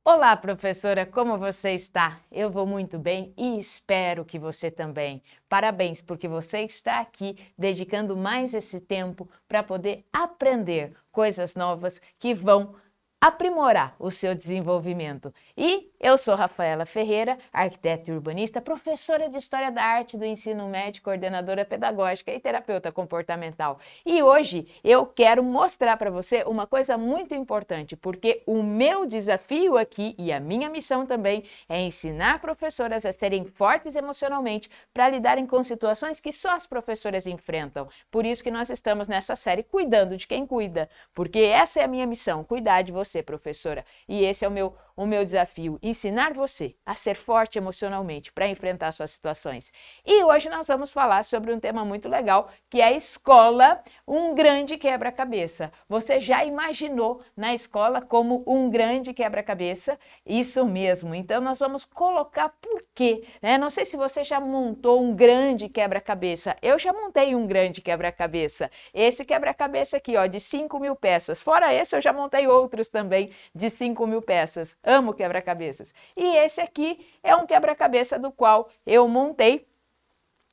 Olá, professora, como você está? Eu vou muito bem e espero que você também. Parabéns, porque você está aqui dedicando mais esse tempo para poder aprender coisas novas que vão aprimorar o seu desenvolvimento. E eu sou Rafaela Ferreira, arquiteta e urbanista, professora de História da Arte do Ensino Médio, coordenadora pedagógica e terapeuta comportamental. E hoje eu quero mostrar para você uma coisa muito importante, porque o meu desafio aqui e a minha missão também é ensinar professoras a serem fortes emocionalmente para lidarem com situações que só as professoras enfrentam. Por isso que nós estamos nessa série Cuidando de Quem Cuida, porque essa é a minha missão, cuidar de você, professora. E esse é o meu desafio, ensinar você a ser forte emocionalmente para enfrentar suas situações. E hoje nós vamos falar sobre um tema muito legal, que é a escola, um grande quebra-cabeça. Você já imaginou na escola como um grande quebra-cabeça? Isso mesmo. Então nós vamos colocar por quê, né? Não sei se você já montou um grande quebra-cabeça. Eu já montei um grande quebra-cabeça. Esse quebra-cabeça aqui, ó, de 5.000 peças. Fora esse, eu já montei outros também de 5.000 peças. Amo quebra-cabeças. E esse aqui é um quebra-cabeça do qual eu montei.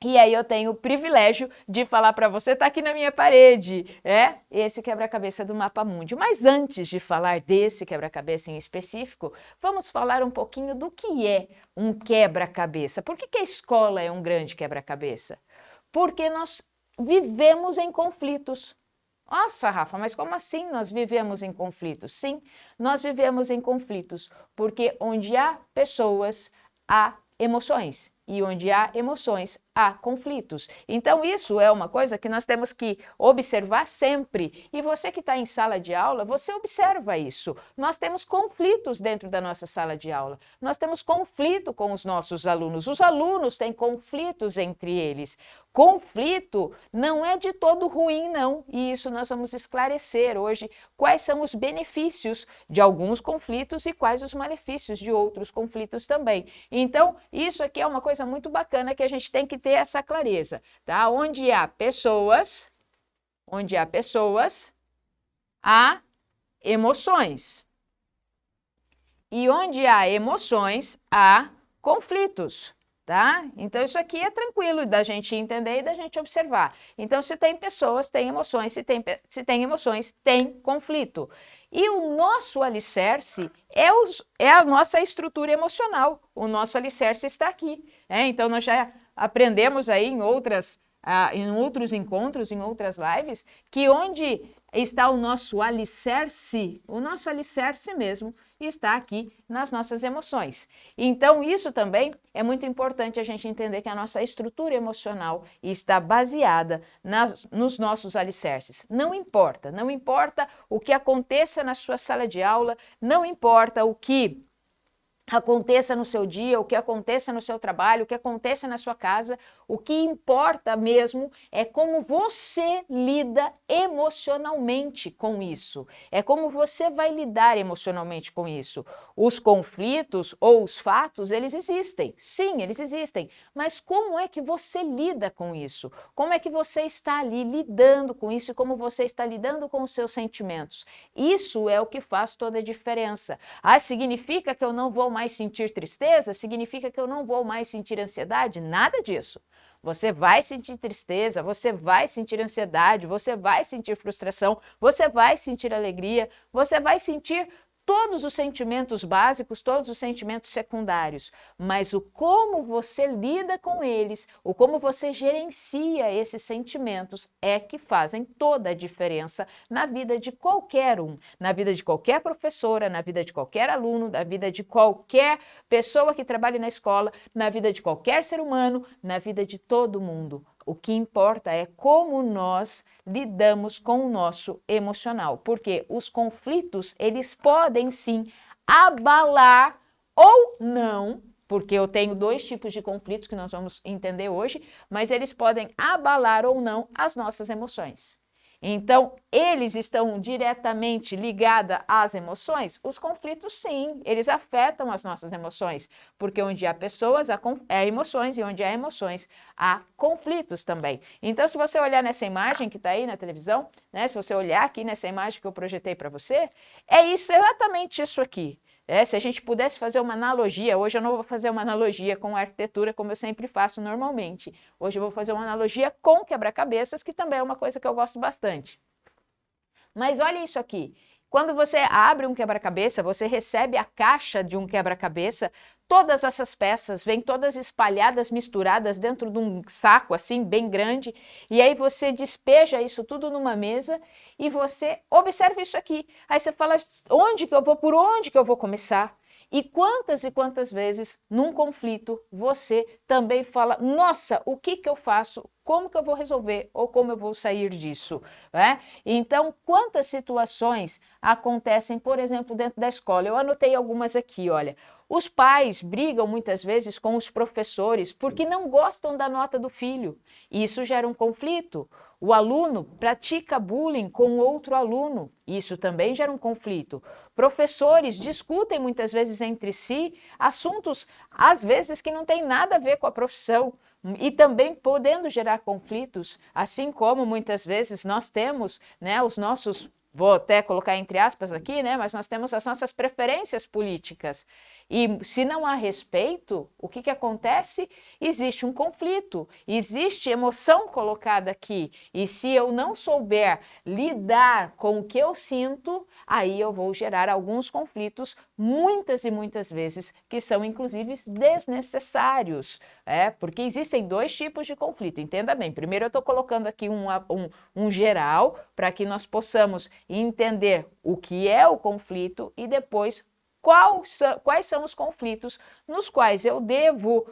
E aí eu tenho o privilégio de falar para você, tá aqui na minha parede, esse quebra-cabeça do Mapa Mundi. Mas antes de falar desse quebra-cabeça em específico, vamos falar um pouquinho do que é um quebra-cabeça. Por que a escola é um grande quebra-cabeça? Porque nós vivemos em conflitos. Nossa, Rafa, mas como assim nós vivemos em conflitos? Sim, nós vivemos em conflitos, porque onde há pessoas, há emoções. E onde há emoções, há conflitos. Então, isso é uma coisa que nós temos que observar sempre. E você que está em sala de aula, você observa isso. Nós temos conflitos dentro da nossa sala de aula. Nós temos conflito com os nossos alunos. Os alunos têm conflitos entre eles. Conflito não é de todo ruim, não. E isso nós vamos esclarecer hoje quais são os benefícios de alguns conflitos e quais os malefícios de outros conflitos também. Então, isso aqui é uma coisa muito bacana que a gente tem que ter essa clareza, tá? Onde há pessoas, há emoções. E onde há emoções, há conflitos. Tá? Então, isso aqui é tranquilo da gente entender e da gente observar. Então, se tem pessoas, tem emoções, se tem emoções, tem conflito. E o nosso alicerce é a nossa estrutura emocional. O nosso alicerce está aqui. Então, nós já aprendemos aí em outros encontros, em outras lives, que onde está o nosso alicerce mesmo, está aqui nas nossas emoções. Então, isso também é muito importante a gente entender que a nossa estrutura emocional está baseada nos nossos alicerces. Não importa o que aconteça na sua sala de aula, não importa o que aconteça no seu dia, o que aconteça no seu trabalho, o que aconteça na sua casa, o que importa mesmo é como você lida emocionalmente com isso. É como você vai lidar emocionalmente com isso. Os conflitos ou os fatos, eles existem. Sim, eles existem. Mas como é que você lida com isso? Como é que você está ali lidando com isso e como você está lidando com os seus sentimentos? Isso é o que faz toda a diferença. Significa que eu não vou mais sentir tristeza? Significa que eu não vou mais sentir ansiedade? Nada disso. Você vai sentir tristeza, você vai sentir ansiedade, você vai sentir frustração, você vai sentir alegria, você vai sentir todos os sentimentos básicos, todos os sentimentos secundários, mas o como você lida com eles, o como você gerencia esses sentimentos é que fazem toda a diferença na vida de qualquer um, na vida de qualquer professora, na vida de qualquer aluno, na vida de qualquer pessoa que trabalhe na escola, na vida de qualquer ser humano, na vida de todo mundo. O que importa é como nós lidamos com o nosso emocional, porque os conflitos, eles podem sim abalar ou não, porque eu tenho dois tipos de conflitos que nós vamos entender hoje, mas eles podem abalar ou não as nossas emoções. Então, eles estão diretamente ligados às emoções? Os conflitos, sim, eles afetam as nossas emoções, porque onde há pessoas, há emoções, e onde há emoções, há conflitos também. Então, se você olhar nessa imagem que está aí na televisão, né, se você olhar aqui nessa imagem que eu projetei para você, é isso, exatamente isso aqui. Se a gente pudesse fazer uma analogia, hoje eu não vou fazer uma analogia com a arquitetura como eu sempre faço normalmente. Hoje eu vou fazer uma analogia com quebra-cabeças, que também é uma coisa que eu gosto bastante. Mas olha isso aqui. Quando você abre um quebra-cabeça, você recebe a caixa de um quebra-cabeça, todas essas peças vêm todas espalhadas, misturadas dentro de um saco assim, bem grande, e aí você despeja isso tudo numa mesa e você observa isso aqui. Aí você fala, onde que eu vou, por onde que eu vou começar? E quantas vezes, num conflito, você também fala, nossa, o que que eu faço? Como que eu vou resolver? Ou como eu vou sair disso? Né? Então, quantas situações acontecem, por exemplo, dentro da escola? Eu anotei algumas aqui, olha. Os pais brigam muitas vezes com os professores porque não gostam da nota do filho. Isso gera um conflito. O aluno pratica bullying com outro aluno. Isso também gera um conflito. Professores discutem muitas vezes entre si assuntos, às vezes, que não têm nada a ver com a profissão. E também podendo gerar conflitos, assim como muitas vezes nós temos, né, os nossos, vou até colocar entre aspas aqui, né, mas nós temos as nossas preferências políticas. E se não há respeito, o que que acontece? Existe um conflito, existe emoção colocada aqui. E se eu não souber lidar com o que eu sinto, aí eu vou gerar alguns conflitos, muitas e muitas vezes, que são inclusive desnecessários. Porque existem dois tipos de conflito, entenda bem. Primeiro eu estou colocando aqui um geral, para que nós possamos entender o que é o conflito e depois quais são os conflitos nos quais eu devo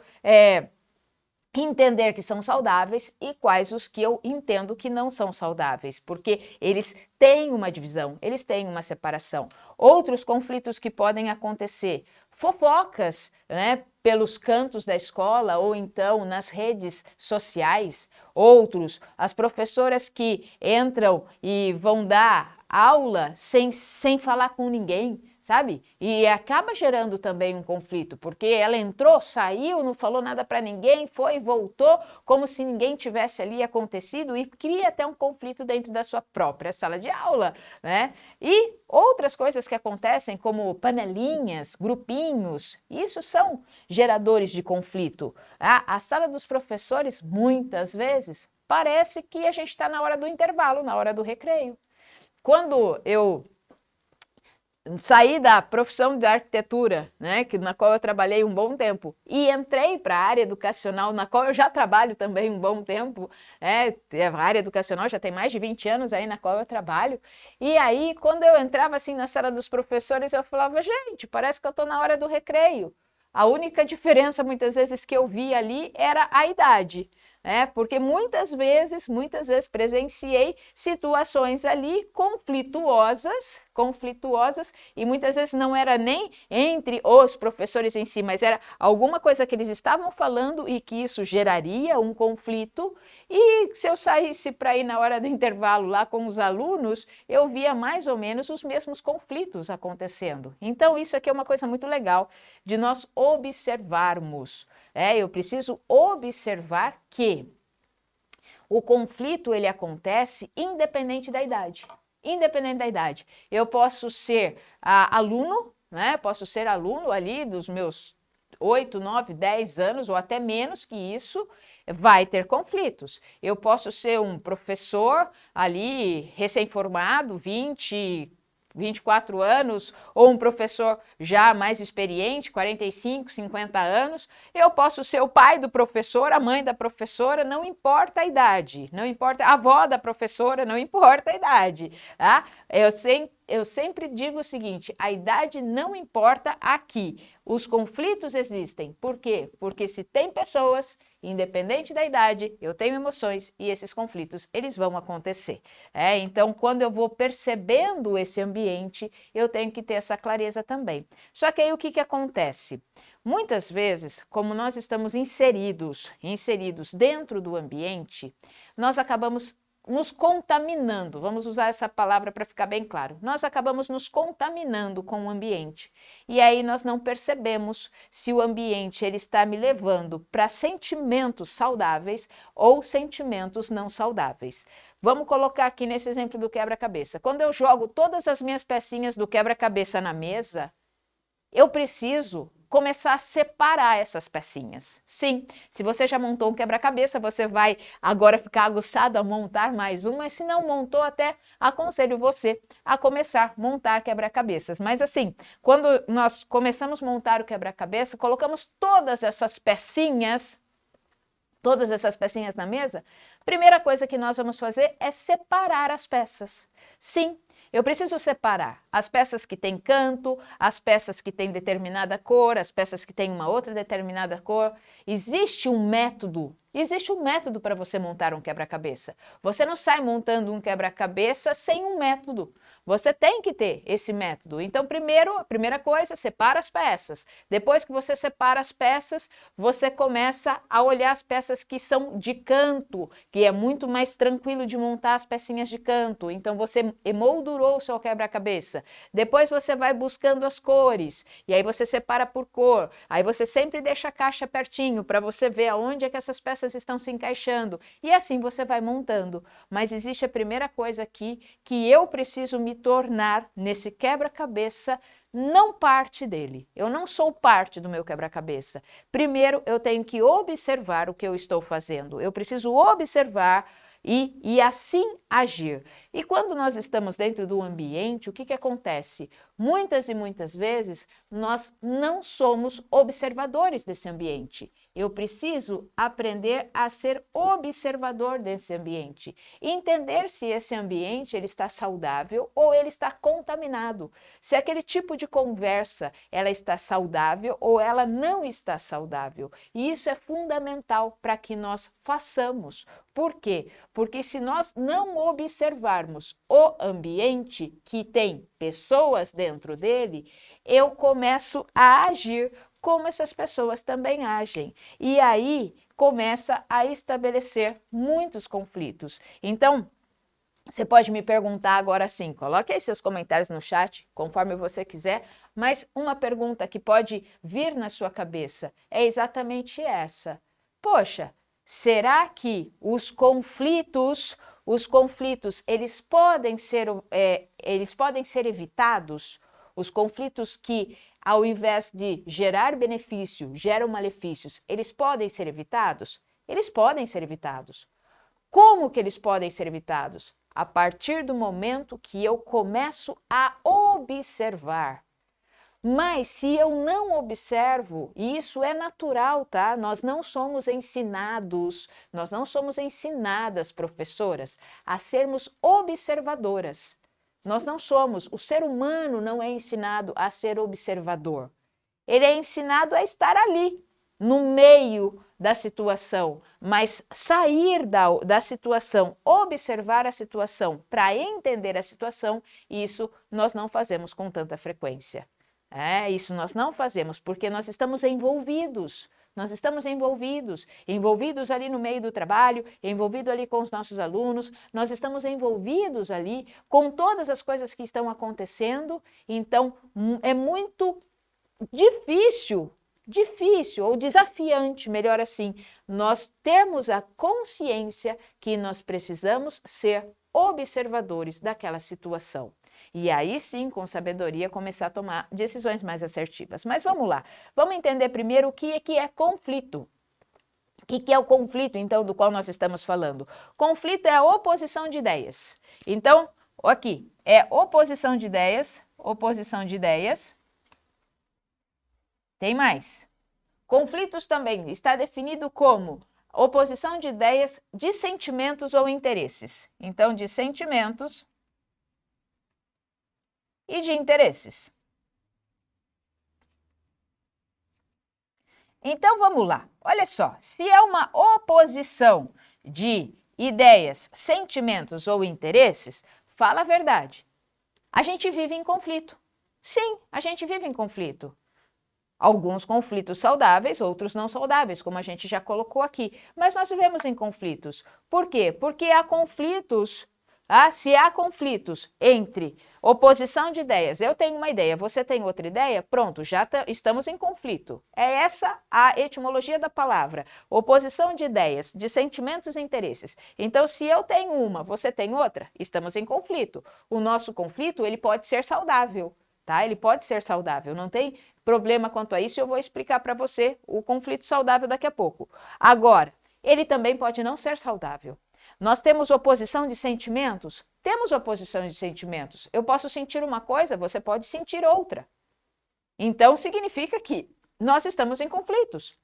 entender que são saudáveis e quais os que eu entendo que não são saudáveis, porque eles têm uma divisão, eles têm uma separação. Outros conflitos que podem acontecer, fofocas, né, pelos cantos da escola ou então nas redes sociais. Outros, as professoras que entram e vão dar aula sem falar com ninguém, sabe? E acaba gerando também um conflito, porque ela entrou, saiu, não falou nada para ninguém, foi e voltou, como se ninguém tivesse ali acontecido e cria até um conflito dentro da sua própria sala de aula, né? E outras coisas que acontecem, como panelinhas, grupinhos, isso são geradores de conflito. A sala dos professores, muitas vezes, parece que a gente está na hora do intervalo, na hora do recreio. Quando eu saí da profissão de arquitetura, né, na qual eu trabalhei um bom tempo, e entrei para a área educacional, na qual eu já trabalho também um bom tempo, a área educacional já tem mais de 20 anos aí na qual eu trabalho, e aí quando eu entrava assim na sala dos professores, eu falava, gente, parece que eu estou na hora do recreio. A única diferença muitas vezes que eu via ali era a idade. Porque muitas vezes presenciei situações ali conflituosas, e muitas vezes não era nem entre os professores em si, mas era alguma coisa que eles estavam falando e que isso geraria um conflito, e se eu saísse para ir na hora do intervalo lá com os alunos, eu via mais ou menos os mesmos conflitos acontecendo. Então isso aqui é uma coisa muito legal de nós observarmos. Eu preciso observar que o conflito ele acontece independente da idade. Independente da idade. Eu posso ser aluno, né? Posso ser aluno ali dos meus 8, 9, 10 anos ou até menos que isso, vai ter conflitos. Eu posso ser um professor ali recém-formado, 24 anos, ou um professor já mais experiente, 45, 50 anos, eu posso ser o pai do professor, a mãe da professora, não importa a idade, não importa a avó da professora, não importa a idade, tá? Eu sempre digo o seguinte, a idade não importa aqui, os conflitos existem. Por quê? Porque se tem pessoas, independente da idade, eu tenho emoções e esses conflitos, eles vão acontecer. Então, quando eu vou percebendo esse ambiente, eu tenho que ter essa clareza também. Só que aí o que acontece? Muitas vezes, como nós estamos inseridos dentro do ambiente, nós acabamos nos contaminando, vamos usar essa palavra para ficar bem claro. Nós acabamos nos contaminando com o ambiente. E aí nós não percebemos se o ambiente ele está me levando para sentimentos saudáveis ou sentimentos não saudáveis. Vamos colocar aqui nesse exemplo do quebra-cabeça. Quando eu jogo todas as minhas pecinhas do quebra-cabeça na mesa, eu preciso começar a separar essas pecinhas. Sim, se você já montou um quebra-cabeça, você vai agora ficar aguçado a montar mais um, mas se não montou, até aconselho você a começar a montar quebra-cabeças. Mas assim, quando nós começamos a montar o quebra-cabeça, colocamos todas essas pecinhas na mesa, primeira coisa que nós vamos fazer é separar as peças. Sim, eu preciso separar as peças que têm canto, as peças que têm determinada cor, as peças que têm uma outra determinada cor. Existe um método para você montar um quebra-cabeça. Você não sai montando um quebra-cabeça sem um método. Você tem que ter esse método. Então, a primeira coisa, separa as peças. Depois que você separa as peças, você começa a olhar as peças que são de canto, que é muito mais tranquilo de montar as pecinhas de canto. Então, você emoldurou o seu quebra-cabeça. Depois você vai buscando as cores, e aí você separa por cor. Aí você sempre deixa a caixa pertinho para você ver aonde é que essas peças estão se encaixando. E assim você vai montando. Mas existe a primeira coisa aqui que eu preciso me tornar nesse quebra-cabeça, não parte dele. Eu não sou parte do meu quebra-cabeça. Primeiro, eu tenho que observar o que eu estou fazendo. Eu preciso observar e assim agir. E quando nós estamos dentro do ambiente, o que acontece? Muitas e muitas vezes nós não somos observadores desse ambiente. Eu preciso aprender a ser observador desse ambiente, entender se esse ambiente ele está saudável ou ele está contaminado, se aquele tipo de conversa ela está saudável ou ela não está saudável. E isso é fundamental para que nós façamos. Por quê? Porque se nós não observarmos o ambiente que tem pessoas dentro dele, eu começo a agir como essas pessoas também agem. E aí começa a estabelecer muitos conflitos. Então, você pode me perguntar agora sim, coloque aí seus comentários no chat, conforme você quiser, mas uma pergunta que pode vir na sua cabeça é exatamente essa. Poxa, será que os conflitos, eles podem ser evitados? Os conflitos que, ao invés de gerar benefício, geram malefícios, eles podem ser evitados? Eles podem ser evitados. Como que eles podem ser evitados? A partir do momento que eu começo a observar. Mas se eu não observo, e isso é natural, tá? Nós não somos ensinados, nós não somos ensinadas, professoras, a sermos observadoras. Nós não somos, o ser humano não é ensinado a ser observador. Ele é ensinado a estar ali, no meio da situação, mas sair da situação, observar a situação para entender a situação, isso nós não fazemos com tanta frequência. Isso nós não fazemos, porque nós estamos envolvidos. Nós estamos envolvidos ali no meio do trabalho, envolvidos ali com os nossos alunos, nós estamos envolvidos ali com todas as coisas que estão acontecendo, então é muito difícil ou desafiante, melhor assim, nós termos a consciência que nós precisamos ser observadores daquela situação. E aí sim, com sabedoria, começar a tomar decisões mais assertivas. Mas vamos lá, vamos entender primeiro o que é conflito. O que é o conflito, então, do qual nós estamos falando? Conflito é a oposição de ideias. Então, aqui, é oposição de ideias. Tem mais. Conflitos também está definido como oposição de ideias de sentimentos ou interesses. Então, de sentimentos e de interesses. Então, vamos lá. Olha só, se é uma oposição de ideias, sentimentos ou interesses, fala a verdade. A gente vive em conflito. Sim, a gente vive em conflito. Alguns conflitos saudáveis, outros não saudáveis, como a gente já colocou aqui. Mas nós vivemos em conflitos. Por quê? Porque há conflitos. Se há conflitos entre oposição de ideias, eu tenho uma ideia, você tem outra ideia, pronto, já estamos em conflito. É essa a etimologia da palavra. Oposição de ideias, de sentimentos e interesses. Então, se eu tenho uma, você tem outra, estamos em conflito. O nosso conflito, ele pode ser saudável. Tá? Ele pode ser saudável, não tem problema quanto a isso e eu vou explicar para você o conflito saudável daqui a pouco. Agora, ele também pode não ser saudável. Nós temos oposição de sentimentos? Temos oposição de sentimentos. Eu posso sentir uma coisa, você pode sentir outra. Então, significa que nós estamos em conflitos.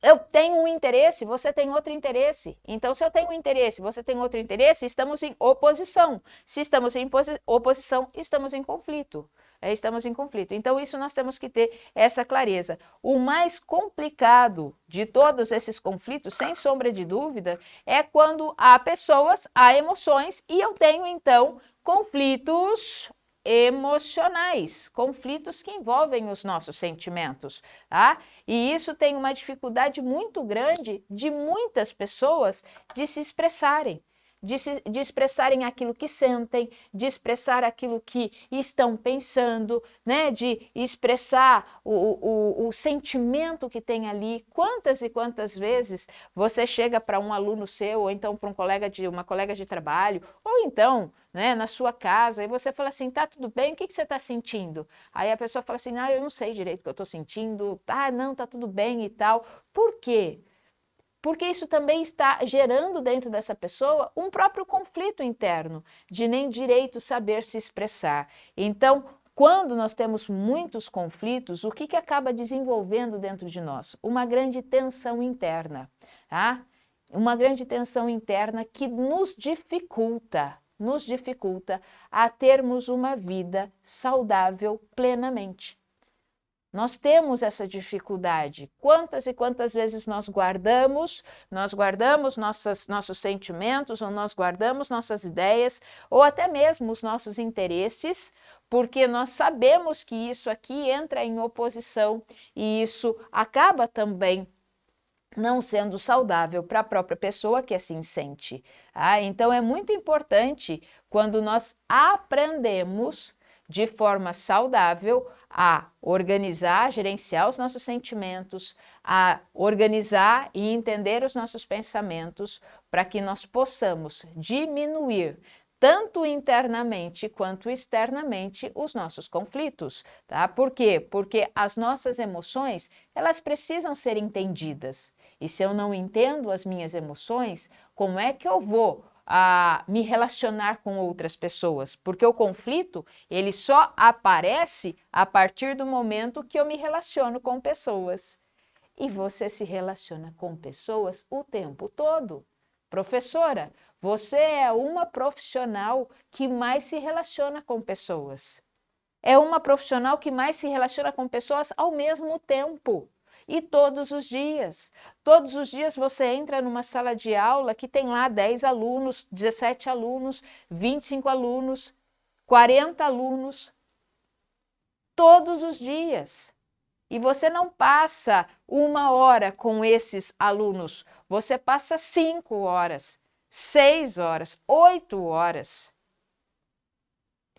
Eu tenho um interesse, você tem outro interesse. Então, se eu tenho um interesse, você tem outro interesse, estamos em oposição. Se estamos em oposição, estamos em conflito. Estamos em conflito. Então, isso nós temos que ter essa clareza. O mais complicado de todos esses conflitos, sem sombra de dúvida, é quando há pessoas, há emoções, e eu tenho, então, conflitos emocionais, conflitos que envolvem os nossos sentimentos, tá? E isso tem uma dificuldade muito grande de muitas pessoas de se expressarem. De expressarem aquilo que sentem, de expressar aquilo que estão pensando, né? De expressar o sentimento que tem ali. Quantas e quantas vezes você chega para um aluno seu, ou então para uma colega de trabalho, ou então, né, na sua casa, e você fala assim, tá tudo bem, o que você está sentindo? Aí a pessoa fala assim, eu não sei direito o que eu estou sentindo, não, tá tudo bem e tal. Por quê? Porque isso também está gerando dentro dessa pessoa um próprio conflito interno, de nem direito saber se expressar. Então, quando nós temos muitos conflitos, o que acaba desenvolvendo dentro de nós? Uma grande tensão interna, tá? Uma grande tensão interna que nos dificulta a termos uma vida saudável plenamente. Nós temos essa dificuldade. Quantas e quantas vezes nós guardamos nossos sentimentos, ou nós guardamos nossas ideias, ou até mesmo os nossos interesses, porque nós sabemos que isso aqui entra em oposição e isso acaba também não sendo saudável para a própria pessoa que assim sente. Então é muito importante quando nós aprendemos de forma saudável a organizar, gerenciar os nossos sentimentos, a organizar e entender os nossos pensamentos, para que nós possamos diminuir tanto internamente quanto externamente os nossos conflitos, tá? Por quê? Porque as nossas emoções, elas precisam ser entendidas. E se eu não entendo as minhas emoções, como é que eu vou me relacionar com outras pessoas? Porque o conflito, ele só aparece a partir do momento que eu me relaciono com pessoas. E você se relaciona com pessoas o tempo todo. Professora, você é uma profissional que mais se relaciona com pessoas. É uma profissional que mais se relaciona com pessoas ao mesmo tempo. E todos os dias. Todos os dias você entra numa sala de aula que tem lá 10 alunos, 17 alunos, 25 alunos, 40 alunos. Todos os dias. E você não passa 1 hora com esses alunos, você passa 5 horas, 6 horas, 8 horas.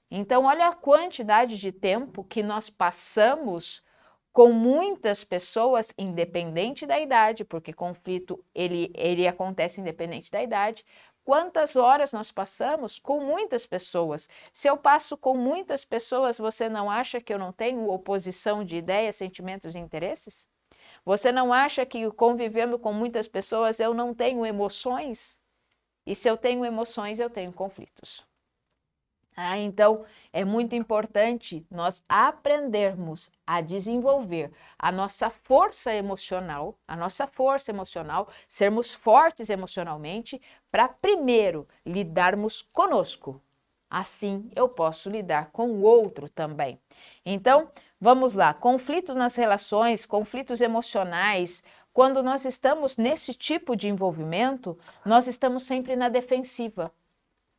Então, olha a quantidade de tempo que nós passamos com muitas pessoas, independente da idade, porque conflito ele acontece independente da idade. Quantas horas nós passamos com muitas pessoas? Se eu passo com muitas pessoas, você não acha que eu não tenho oposição de ideias, sentimentos e interesses? Você não acha que convivendo com muitas pessoas eu não tenho emoções? E se eu tenho emoções, eu tenho conflitos. Então, é muito importante nós aprendermos a desenvolver a nossa força emocional, sermos fortes emocionalmente, para primeiro lidarmos conosco. Assim, eu posso lidar com o outro também. Então, vamos lá, conflitos nas relações, conflitos emocionais. Quando nós estamos nesse tipo de envolvimento, nós estamos sempre na defensiva.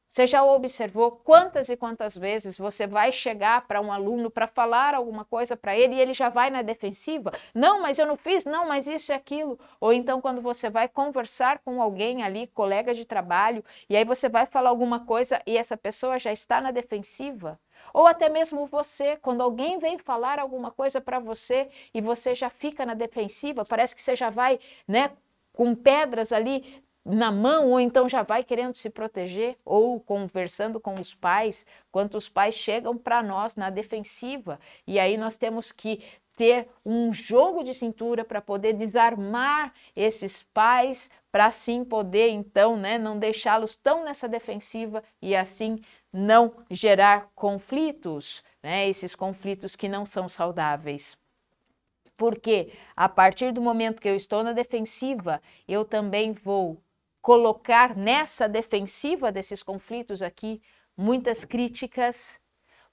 Você já observou quantas e quantas vezes você vai chegar para um aluno para falar alguma coisa para ele e ele já vai na defensiva? Não, mas eu não fiz, não, mas isso e aquilo. Ou então quando você vai conversar com alguém ali, colega de trabalho, e aí você vai falar alguma coisa e essa pessoa já está na defensiva? Ou até mesmo você, quando alguém vem falar alguma coisa para você e você já fica na defensiva, parece que você já vai, né, com pedras ali, na mão, ou então já vai querendo se proteger, ou conversando com os pais, quando os pais chegam para nós na defensiva, e aí nós temos que ter um jogo de cintura para poder desarmar esses pais, para assim poder, então, né, não deixá-los tão nessa defensiva e assim não gerar conflitos, né, esses conflitos que não são saudáveis. Porque a partir do momento que eu estou na defensiva, eu também vou colocar nessa defensiva desses conflitos aqui muitas críticas,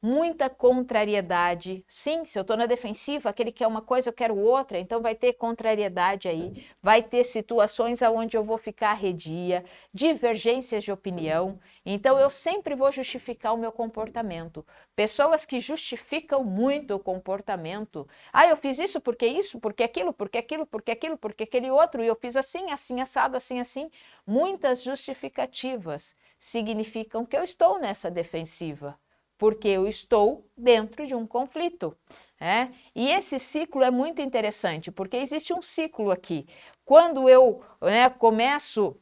muita contrariedade. Sim, se eu estou na defensiva, aquele quer uma coisa, eu quero outra, então vai ter contrariedade aí, vai ter situações onde eu vou ficar arredia, divergências de opinião, então eu sempre vou justificar o meu comportamento. Pessoas que justificam muito o comportamento. Ah, eu fiz isso, porque aquilo, porque aquilo, porque aquilo, porque aquele outro, e eu fiz assim, assim, assado, assim, assim. Muitas justificativas significam que eu estou nessa defensiva, porque eu estou dentro de um conflito. E esse ciclo é muito interessante, porque existe um ciclo aqui. Quando eu começo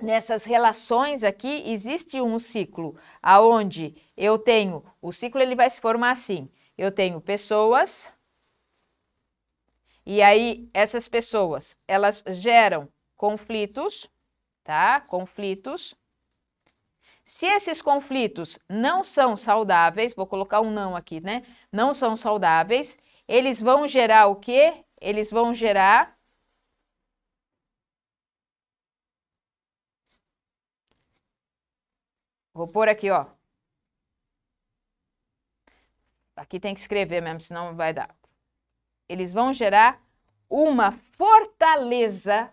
nessas relações aqui, existe um ciclo, aonde eu tenho, o ciclo ele vai se formar assim, eu tenho pessoas, e aí essas pessoas, elas geram conflitos, tá? Conflitos. Se esses conflitos não são saudáveis, vou colocar um não aqui, né? Não são saudáveis, eles vão gerar o quê? Eles vão gerar vou pôr aqui, ó. Aqui tem que escrever mesmo, senão não vai dar. Eles vão gerar uma fortaleza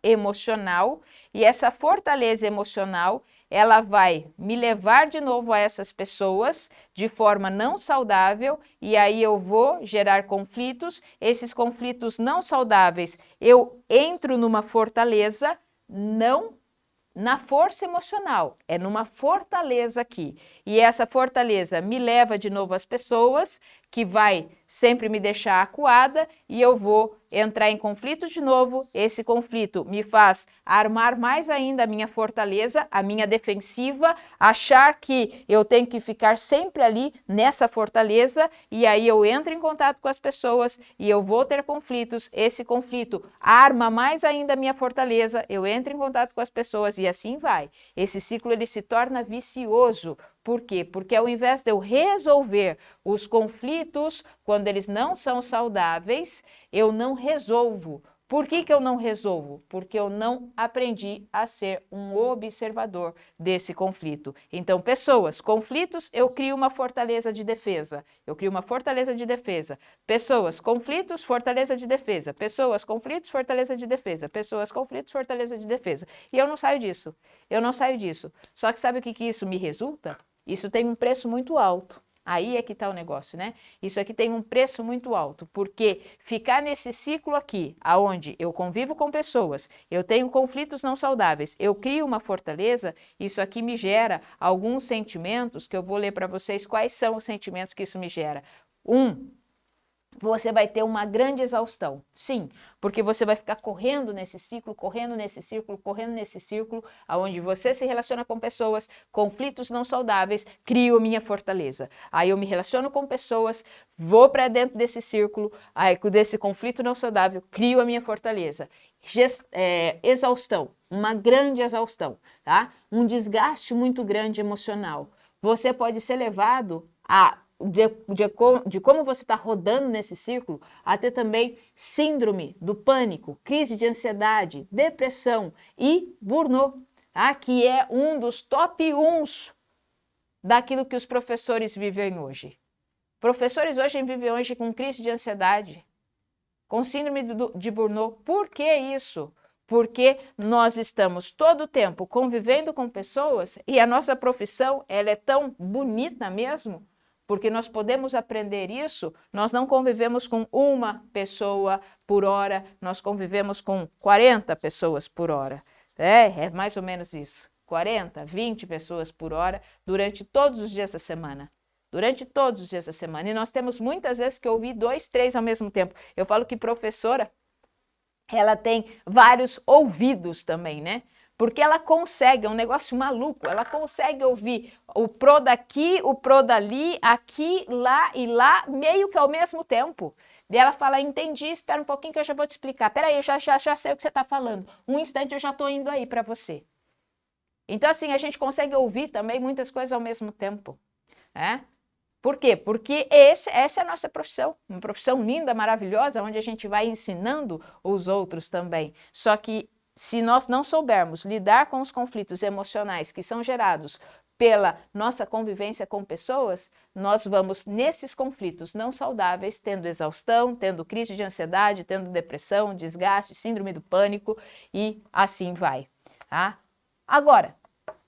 emocional, e essa fortaleza emocional, ela vai me levar de novo a essas pessoas de forma não saudável, e aí eu vou gerar conflitos. Esses conflitos não saudáveis, eu entro numa fortaleza, não na força emocional, é numa fortaleza aqui. E essa fortaleza me leva de novo às pessoas, que vai sempre me deixar acuada, e eu vou entrar em conflito de novo. Esse conflito me faz armar mais ainda a minha fortaleza, a minha defensiva, achar que eu tenho que ficar sempre ali nessa fortaleza, e aí eu entro em contato com as pessoas e eu vou ter conflitos. Esse conflito arma mais ainda a minha fortaleza, eu entro em contato com as pessoas e assim vai. Esse ciclo ele se torna vicioso. Por quê? Porque ao invés de eu resolver os conflitos, quando eles não são saudáveis, eu não resolvo. Por que eu não resolvo? Porque eu não aprendi a ser um observador desse conflito. Então, pessoas, conflitos, eu crio uma fortaleza de defesa. Eu crio uma fortaleza de defesa. Pessoas, conflitos, fortaleza de defesa. Pessoas, conflitos, fortaleza de defesa. Pessoas, conflitos, fortaleza de defesa. E eu não saio disso. Eu não saio disso. Só que sabe o que isso me resulta? Isso tem um preço muito alto. Aí é que está o negócio, né? Isso aqui tem um preço muito alto, porque ficar nesse ciclo aqui, aonde eu convivo com pessoas, eu tenho conflitos não saudáveis, eu crio uma fortaleza, isso aqui me gera alguns sentimentos, que eu vou ler para vocês quais são os sentimentos que isso me gera. Você vai ter uma grande exaustão, sim, porque você vai ficar correndo nesse ciclo, correndo nesse círculo, correndo nesse círculo, onde você se relaciona com pessoas, conflitos não saudáveis, crio minha fortaleza. Aí eu me relaciono com pessoas, vou para dentro desse círculo, aí desse conflito não saudável, crio a minha fortaleza. Exaustão, uma grande exaustão, tá? Um desgaste muito grande emocional. Você pode ser levado a de como você está rodando nesse ciclo, até também síndrome do pânico, crise de ansiedade, depressão e burnout, tá? Que é um dos top 1s daquilo que os professores vivem hoje. Professores hoje vivem hoje com crise de ansiedade, com síndrome de burnout. Por que isso? Porque nós estamos todo o tempo convivendo com pessoas e a nossa profissão ela é tão bonita mesmo, porque nós podemos aprender isso, nós não convivemos com uma pessoa por hora, nós convivemos com 40 pessoas por hora. É mais ou menos isso, 40, 20 pessoas por hora durante todos os dias da semana. Durante todos os dias da semana. E nós temos muitas vezes que ouvir 2, 3 ao mesmo tempo. Eu falo que professora ela tem vários ouvidos também, né? Porque ela consegue, é um negócio maluco, ela consegue ouvir o pró daqui, o pró dali, aqui, lá e lá, meio que ao mesmo tempo. E ela fala, entendi, espera um pouquinho que eu já vou te explicar. Peraí, eu já sei o que você está falando. Um instante eu já estou indo aí para você. Então, assim, a gente consegue ouvir também muitas coisas ao mesmo tempo, né? Por quê? Porque essa é a nossa profissão, uma profissão linda, maravilhosa, onde a gente vai ensinando os outros também. Só que se nós não soubermos lidar com os conflitos emocionais que são gerados pela nossa convivência com pessoas, nós vamos, nesses conflitos não saudáveis, tendo exaustão, tendo crise de ansiedade, tendo depressão, desgaste, síndrome do pânico e assim vai. Tá? Agora,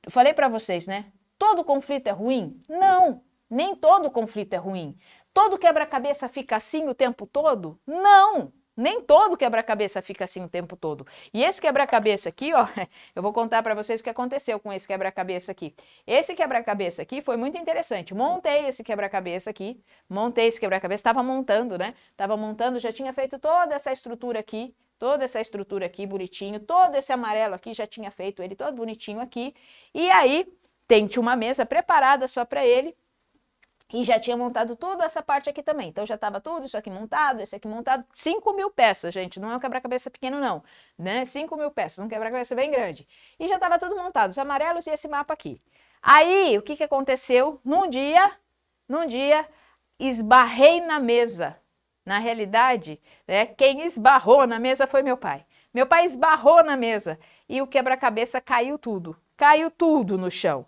eu falei para vocês, né? Todo conflito é ruim? Não! Nem todo conflito é ruim. Todo quebra-cabeça fica assim o tempo todo? Não! Nem todo quebra-cabeça fica assim o tempo todo. E esse quebra-cabeça aqui, ó, eu vou contar para vocês o que aconteceu com esse quebra-cabeça aqui. Esse quebra-cabeça aqui foi muito interessante. Montei esse quebra-cabeça aqui, estava montando, né? Estava montando, já tinha feito toda essa estrutura aqui bonitinho, todo esse amarelo aqui, já tinha feito ele todo bonitinho aqui. E aí, tinha uma mesa preparada só para ele. E já tinha montado toda essa parte aqui também. Então já estava tudo isso aqui montado, esse aqui montado. 5.000 peças, gente. Não é um quebra-cabeça pequeno, não. Né? 5.000 peças, um quebra-cabeça bem grande. E já estava tudo montado, os amarelos e esse mapa aqui. Aí, o que aconteceu? Num dia, esbarrei na mesa. Na realidade, né, quem esbarrou na mesa foi meu pai. Meu pai esbarrou na mesa e o quebra-cabeça caiu tudo no chão.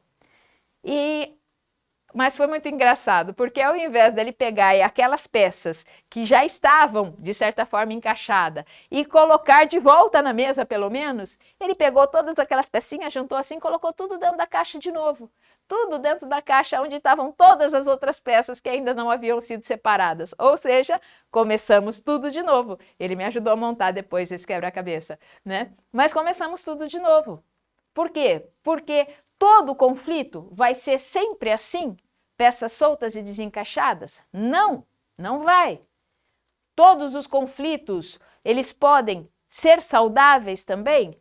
Mas foi muito engraçado, porque ao invés dele pegar aquelas peças que já estavam, de certa forma, encaixadas e colocar de volta na mesa, pelo menos, ele pegou todas aquelas pecinhas, juntou assim, colocou tudo dentro da caixa de novo. Tudo dentro da caixa onde estavam todas as outras peças que ainda não haviam sido separadas. Ou seja, começamos tudo de novo. Ele me ajudou a montar depois esse quebra-cabeça, né? Mas começamos tudo de novo. Por quê? Porque todo conflito vai ser sempre assim? Peças soltas e desencaixadas? Não, não vai. Todos os conflitos, eles podem ser saudáveis também?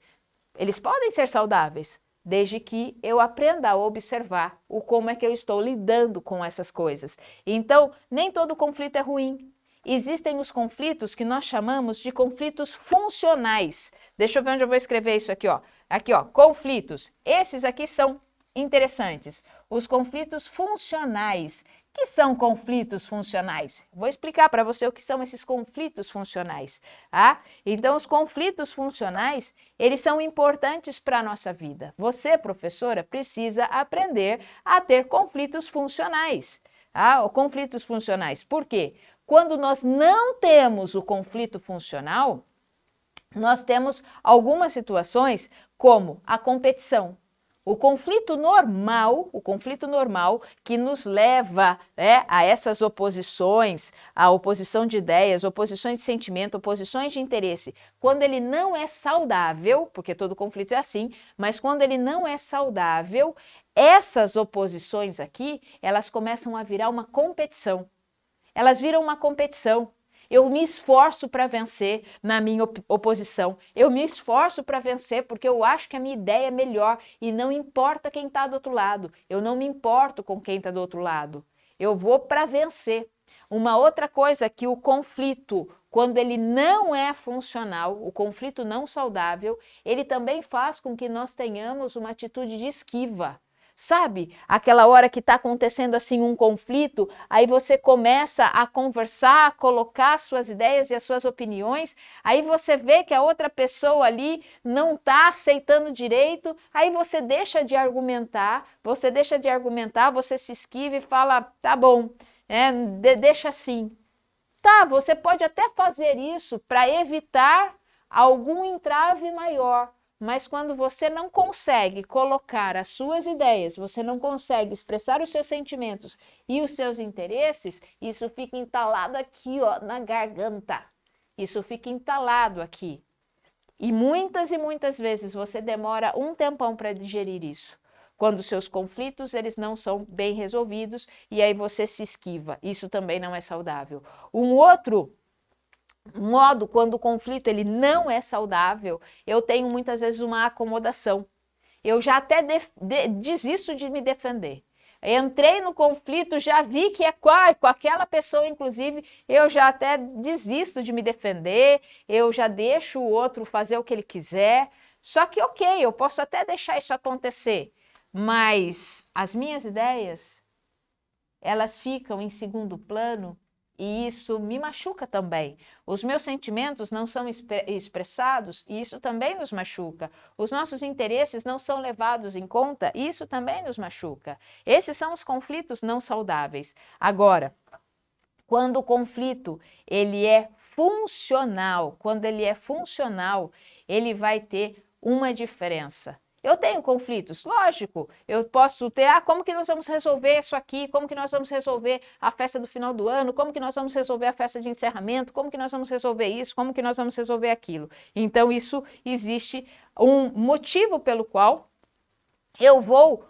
Eles podem ser saudáveis, desde que eu aprenda a observar o como é que eu estou lidando com essas coisas. Então, nem todo conflito é ruim. Existem os conflitos que nós chamamos de conflitos funcionais. Deixa eu ver onde eu vou escrever isso aqui, ó. Aqui, ó, conflitos. Esses aqui são interessantes. Os conflitos funcionais. O que são conflitos funcionais? Vou explicar para você o que são esses conflitos funcionais. Tá? Então, os conflitos funcionais, eles são importantes para a nossa vida. Você, professora, precisa aprender a ter conflitos funcionais. Tá? Conflitos funcionais. Por quê? Quando nós não temos o conflito funcional, nós temos algumas situações como a competição. O conflito normal que nos leva, né, a essas oposições, a oposição de ideias, oposições de sentimento, oposições de interesse, quando ele não é saudável, porque todo conflito é assim, mas quando ele não é saudável, essas oposições aqui, elas começam a virar uma competição. Elas viram uma competição. Eu me esforço para vencer na minha oposição. Eu me esforço para vencer porque eu acho que a minha ideia é melhor e não importa quem está do outro lado. Eu não me importo com quem está do outro lado. Eu vou para vencer. Uma outra coisa é que o conflito, quando ele não é funcional, o conflito não saudável, ele também faz com que nós tenhamos uma atitude de esquiva. Sabe, aquela hora que está acontecendo assim um conflito, aí você começa a conversar, a colocar suas ideias e as suas opiniões, aí você vê que a outra pessoa ali não está aceitando direito, aí você deixa de argumentar, você se esquiva e fala, tá bom, deixa assim. Tá, você pode até fazer isso para evitar algum entrave maior. Mas quando você não consegue colocar as suas ideias, você não consegue expressar os seus sentimentos e os seus interesses, isso fica entalado aqui, ó, na garganta. Isso fica entalado aqui. E muitas vezes você demora um tempão para digerir isso. Quando os seus conflitos eles não são bem resolvidos e aí você se esquiva. Isso também não é saudável. Um outro modo, quando o conflito ele não é saudável, eu tenho muitas vezes uma acomodação. Eu já até desisto de me defender. Entrei no conflito, já vi que é com aquela pessoa, inclusive, eu já até desisto de me defender, eu já deixo o outro fazer o que ele quiser. Só que, ok, eu posso até deixar isso acontecer, mas as minhas ideias, elas ficam em segundo plano e isso me machuca também. Os meus sentimentos não são expressados e isso também nos machuca. Os nossos interesses não são levados em conta e isso também nos machuca. Esses são os conflitos não saudáveis. Agora, quando o conflito ele é funcional, ele vai ter uma diferença. Eu tenho conflitos, lógico, eu posso ter, como que nós vamos resolver isso aqui, como que nós vamos resolver a festa do final do ano, como que nós vamos resolver a festa de encerramento, como que nós vamos resolver isso, como que nós vamos resolver aquilo. Então, isso existe um motivo pelo qual eu vou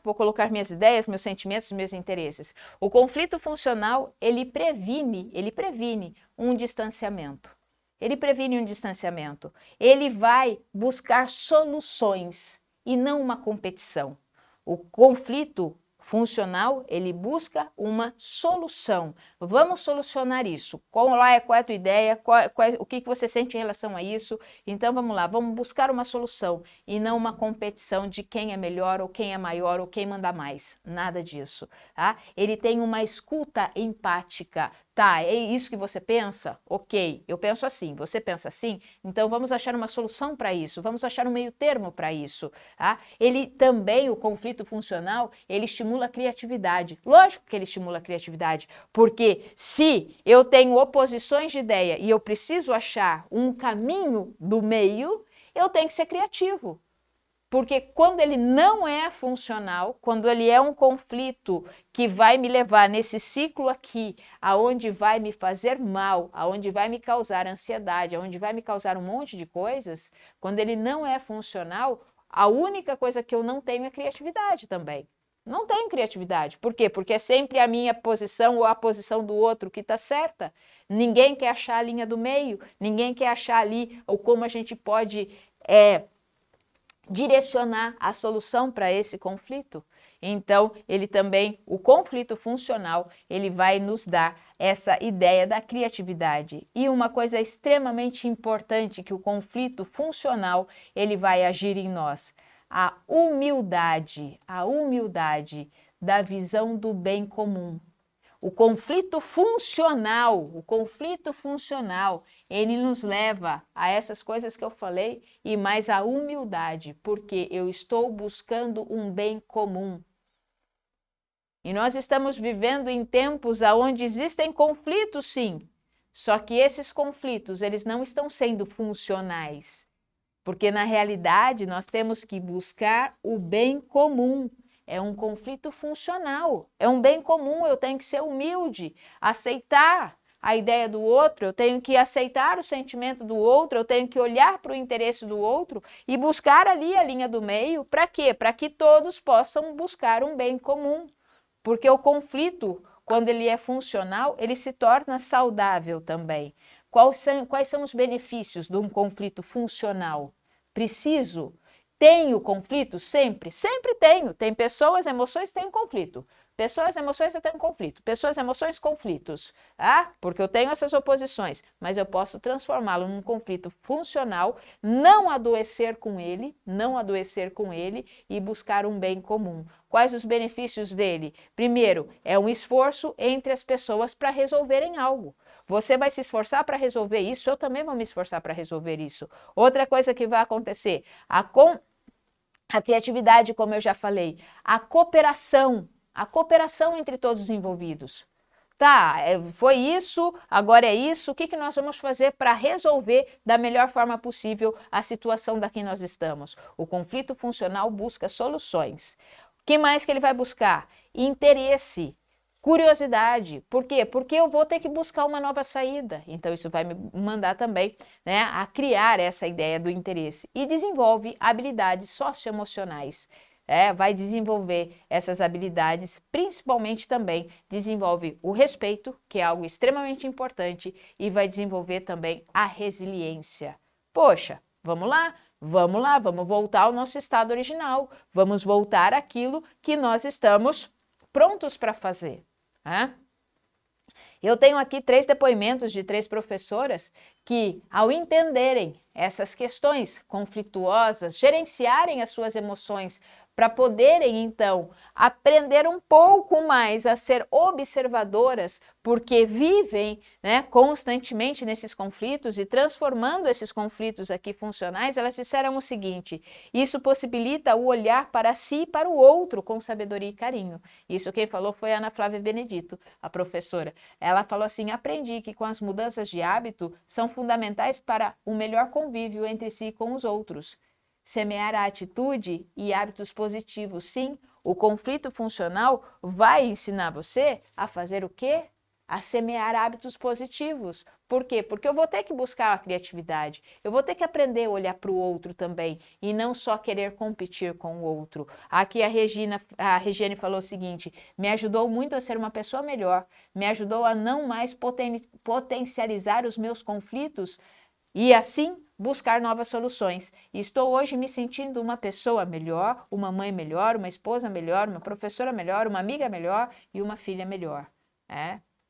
vou colocar minhas ideias, meus sentimentos, meus interesses. O conflito funcional, ele previne um distanciamento. Ele previne um distanciamento. Ele vai buscar soluções e não uma competição. O conflito funcional, ele busca uma solução. Vamos solucionar isso. Qual é a tua ideia? O que você sente em relação a isso? Então vamos lá, vamos buscar uma solução e não uma competição de quem é melhor ou quem é maior ou quem manda mais. Nada disso. Tá? Ele tem uma escuta empática. Tá, é isso que você pensa? Ok, eu penso assim, você pensa assim? Então vamos achar uma solução para isso, vamos achar um meio termo para isso. Tá? Ele também, o conflito funcional, ele estimula a criatividade. Lógico que ele estimula a criatividade, porque se eu tenho oposições de ideia e eu preciso achar um caminho do meio, eu tenho que ser criativo. Porque quando ele não é funcional, quando ele é um conflito que vai me levar nesse ciclo aqui, aonde vai me fazer mal, aonde vai me causar ansiedade, aonde vai me causar um monte de coisas, quando ele não é funcional, a única coisa que eu não tenho é criatividade também. Não tenho criatividade. Por quê? Porque é sempre a minha posição ou a posição do outro que está certa. Ninguém quer achar a linha do meio, ninguém quer achar ali ou como a gente pode direcionar a solução para esse conflito. Então, o conflito funcional, ele vai nos dar essa ideia da criatividade. E uma coisa extremamente importante que o conflito funcional, ele vai agir em nós, a humildade da visão do bem comum. O conflito funcional, ele nos leva a essas coisas que eu falei e mais a humildade, porque eu estou buscando um bem comum. E nós estamos vivendo em tempos onde existem conflitos, sim, só que esses conflitos, eles não estão sendo funcionais, porque na realidade nós temos que buscar o bem comum. É um conflito funcional, é um bem comum, eu tenho que ser humilde, aceitar a ideia do outro, eu tenho que aceitar o sentimento do outro, eu tenho que olhar para o interesse do outro e buscar ali a linha do meio, para quê? Para que todos possam buscar um bem comum, porque o conflito, quando ele é funcional, ele se torna saudável também. Quais são os benefícios de um conflito funcional? Tenho conflito? Sempre? Sempre tenho. Tem pessoas, emoções, tem conflito. Pessoas, emoções, eu tenho conflito. Pessoas, emoções, conflitos. Porque eu tenho essas oposições, mas eu posso transformá-lo num conflito funcional, não adoecer com ele e buscar um bem comum. Quais os benefícios dele? Primeiro, é um esforço entre as pessoas para resolverem algo. Você vai se esforçar para resolver isso, eu também vou me esforçar para resolver isso. Outra coisa que vai acontecer, a criatividade, como eu já falei, a cooperação entre todos os envolvidos. Tá, foi isso, agora é isso, o que nós vamos fazer para resolver da melhor forma possível a situação da que nós estamos? O conflito funcional busca soluções. O que mais que ele vai buscar? Interesse. Curiosidade. Por quê? Porque eu vou ter que buscar uma nova saída. Então, isso vai me mandar também, né, a criar essa ideia do interesse. E desenvolve habilidades socioemocionais. vai desenvolver essas habilidades, principalmente também desenvolve o respeito, que é algo extremamente importante, e vai desenvolver também a resiliência. Poxa, vamos lá, vamos voltar ao nosso estado original, vamos voltar àquilo que nós estamos prontos para fazer. Né? Eu tenho aqui 3 depoimentos de 3 professoras que, ao entenderem essas questões conflituosas, gerenciarem as suas emoções para poderem, então, aprender um pouco mais a ser observadoras, porque vivem, né, constantemente nesses conflitos e transformando esses conflitos aqui funcionais, elas disseram o seguinte: isso possibilita o olhar para si e para o outro com sabedoria e carinho. Isso quem falou foi a Ana Flávia Benedito, a professora. Ela falou assim: aprendi que com as mudanças de hábito são fundamentais para o melhor convívio entre si e com os outros. Semear a atitude e hábitos positivos. Sim, o conflito funcional vai ensinar você a fazer o quê? A semear hábitos positivos. Por quê? Porque eu vou ter que buscar a criatividade, eu vou ter que aprender a olhar para o outro também e não só querer competir com o outro. Aqui a Regiane falou o seguinte: me ajudou muito a ser uma pessoa melhor, me ajudou a não mais potencializar os meus conflitos e assim buscar novas soluções. Estou hoje me sentindo uma pessoa melhor, uma mãe melhor, uma esposa melhor, uma professora melhor, uma amiga melhor e uma filha melhor.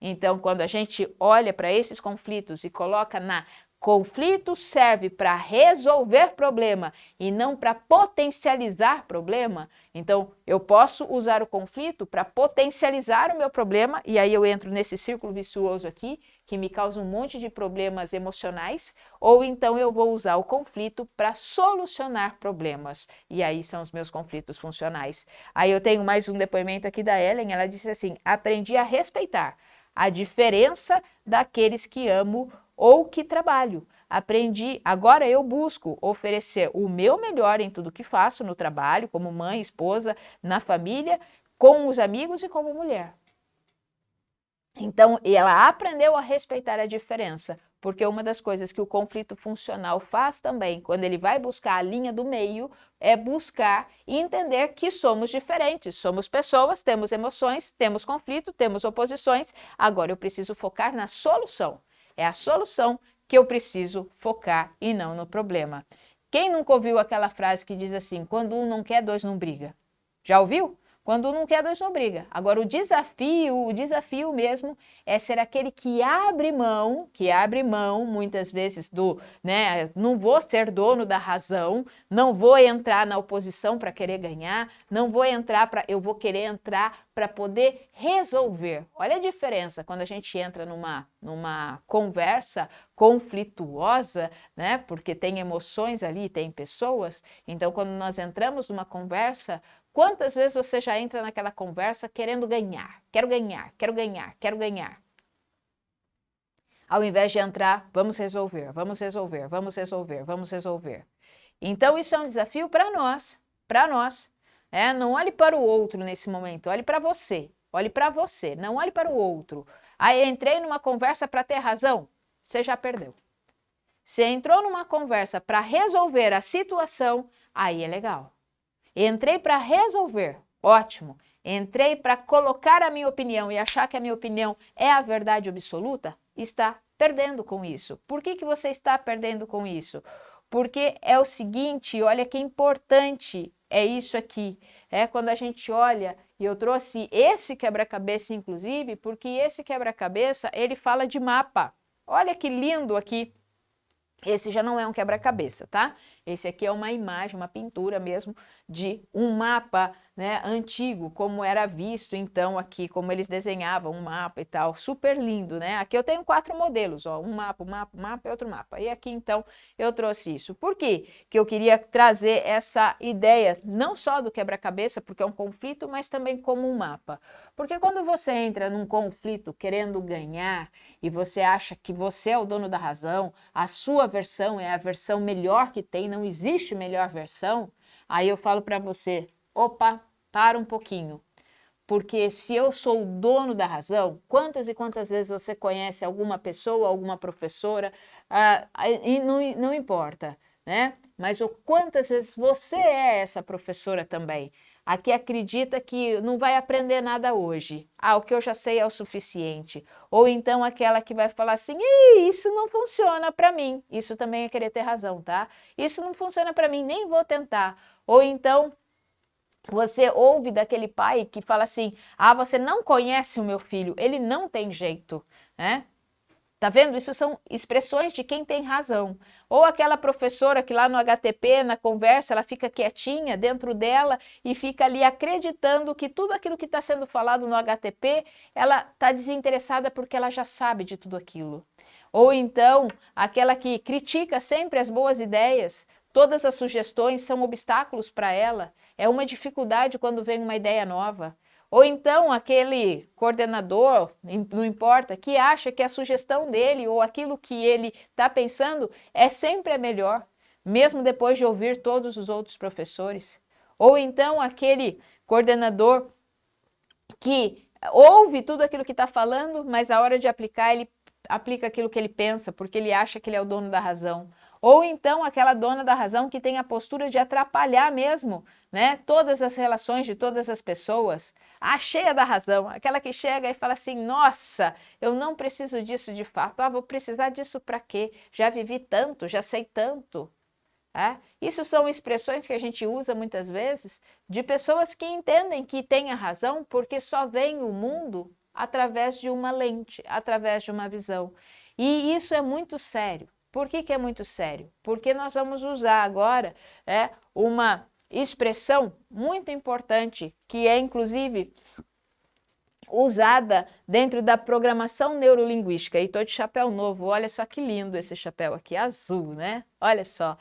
Então, quando a gente olha para esses conflitos e coloca na conflito serve para resolver problema e não para potencializar problema, então eu posso usar o conflito para potencializar o meu problema, e aí eu entro nesse círculo vicioso aqui, que me causa um monte de problemas emocionais, ou então eu vou usar o conflito para solucionar problemas, e aí são os meus conflitos funcionais. Aí eu tenho mais um depoimento aqui da Ellen, ela disse assim: aprendi a respeitar a diferença daqueles que amo ou que trabalho. Aprendi, agora eu busco oferecer o meu melhor em tudo que faço no trabalho, como mãe, esposa, na família, com os amigos e como mulher. Então, ela aprendeu a respeitar a diferença, porque uma das coisas que o conflito funcional faz também, quando ele vai buscar a linha do meio, é buscar e entender que somos diferentes, somos pessoas, temos emoções, temos conflito, temos oposições, agora eu preciso focar na solução. É a solução que eu preciso focar e não no problema. Quem nunca ouviu aquela frase que diz assim: quando um não quer, dois não briga? Já ouviu? Quando um não quer, dois não briga. Agora, o desafio mesmo é ser aquele que abre mão muitas vezes do, né, não vou ser dono da razão, não vou entrar na oposição para querer ganhar, eu vou querer entrar para poder resolver. Olha a diferença quando a gente entra numa conversa conflituosa, né, porque tem emoções ali, tem pessoas. Então, quando nós entramos numa conversa, quantas vezes você já entra naquela conversa querendo ganhar? Quero ganhar, quero ganhar, quero ganhar. Ao invés de entrar, vamos resolver, vamos resolver, vamos resolver, vamos resolver. Então, isso é um desafio para nós, Não olhe para o outro nesse momento, olhe para você, não olhe para o outro. Aí, entrei numa conversa para ter razão, você já perdeu. Você entrou numa conversa para resolver a situação, aí é legal. Entrei para resolver, ótimo. Entrei para colocar a minha opinião e achar que a minha opinião é a verdade absoluta, está perdendo com isso. Por que você está perdendo com isso? Porque é o seguinte, olha que importante é isso aqui. Quando a gente olha, e eu trouxe esse quebra-cabeça inclusive, porque esse quebra-cabeça, ele fala de mapa. Olha que lindo aqui. Esse já não é um quebra-cabeça, tá? Esse aqui é uma imagem, uma pintura mesmo de um mapa, né, antigo, como era visto então aqui, como eles desenhavam um mapa e tal, super lindo, né? Aqui eu tenho 4 modelos, ó, um mapa e outro mapa. E aqui então eu trouxe isso. Por quê? Que eu queria trazer essa ideia, não só do quebra-cabeça, porque é um conflito, mas também como um mapa. Porque quando você entra num conflito querendo ganhar e você acha que você é o dono da razão, a sua versão é a versão melhor que tem, não existe melhor versão, aí eu falo para você, opa, para um pouquinho. Porque se eu sou o dono da razão, quantas e quantas vezes você conhece alguma pessoa, alguma professora, e não importa, né? Mas quantas vezes você é essa professora também. a que acredita que não vai aprender nada hoje. Ah, o que eu já sei é o suficiente. Ou então aquela que vai falar assim, isso não funciona para mim. Isso também é querer ter razão, tá? Isso não funciona para mim, nem vou tentar. Ou então você ouve daquele pai que fala assim, ah, você não conhece o meu filho, ele não tem jeito, né? Tá vendo? Isso são expressões de quem tem razão. Ou aquela professora que lá no HTP, na conversa, ela fica quietinha dentro dela e fica ali acreditando que tudo aquilo que está sendo falado no HTP, ela está desinteressada porque ela já sabe de tudo aquilo. Ou então, aquela que critica sempre as boas ideias, todas as sugestões são obstáculos para ela, é uma dificuldade quando vem uma ideia nova. Ou então aquele coordenador, não importa, que acha que a sugestão dele ou aquilo que ele está pensando é sempre a melhor, mesmo depois de ouvir todos os outros professores. Ou então aquele coordenador que ouve tudo aquilo que está falando, mas a hora de aplicar, ele aplica aquilo que ele pensa, porque ele acha que ele é o dono da razão. Ou então aquela dona da razão que tem a postura de atrapalhar mesmo, né, todas as relações de todas as pessoas. A cheia da razão, aquela que chega e fala assim, nossa, eu não preciso disso de fato. Ah, vou precisar disso para quê? Já vivi tanto, já sei tanto. Isso são expressões que a gente usa muitas vezes de pessoas que entendem que têm a razão porque só veem o mundo através de uma lente, através de uma visão. E isso é muito sério. Por que que é muito sério? Porque nós vamos usar agora uma expressão muito importante, que é inclusive usada dentro da programação neurolinguística. E estou de chapéu novo, olha só que lindo esse chapéu aqui, azul, né? Olha só,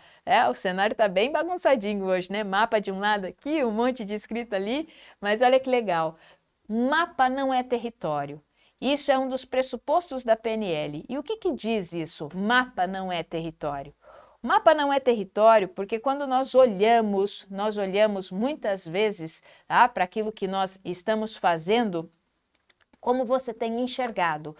o cenário está bem bagunçadinho hoje, né? Mapa de um lado aqui, um monte de escrita ali, mas olha que legal. Mapa não é território. Isso é um dos pressupostos da PNL. E o que que diz isso? Mapa não é território. O mapa não é território porque quando nós olhamos muitas vezes para aquilo que nós estamos fazendo, como você tem enxergado